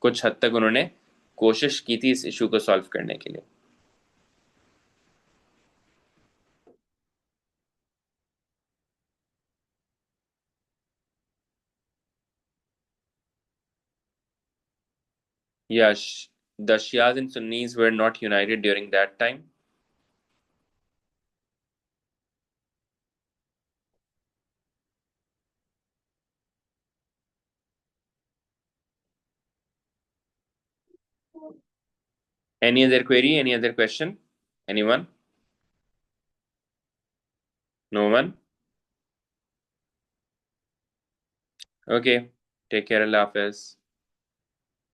कुछ हद तक उन्होंने कोशिश की थी इस इशू को सॉल्व करने के लिए. Yeah, the Shias and Sunnis were not united during that time. Any other query? Any other question? Anyone? No one? Okay. Take care, Allah Hafiz.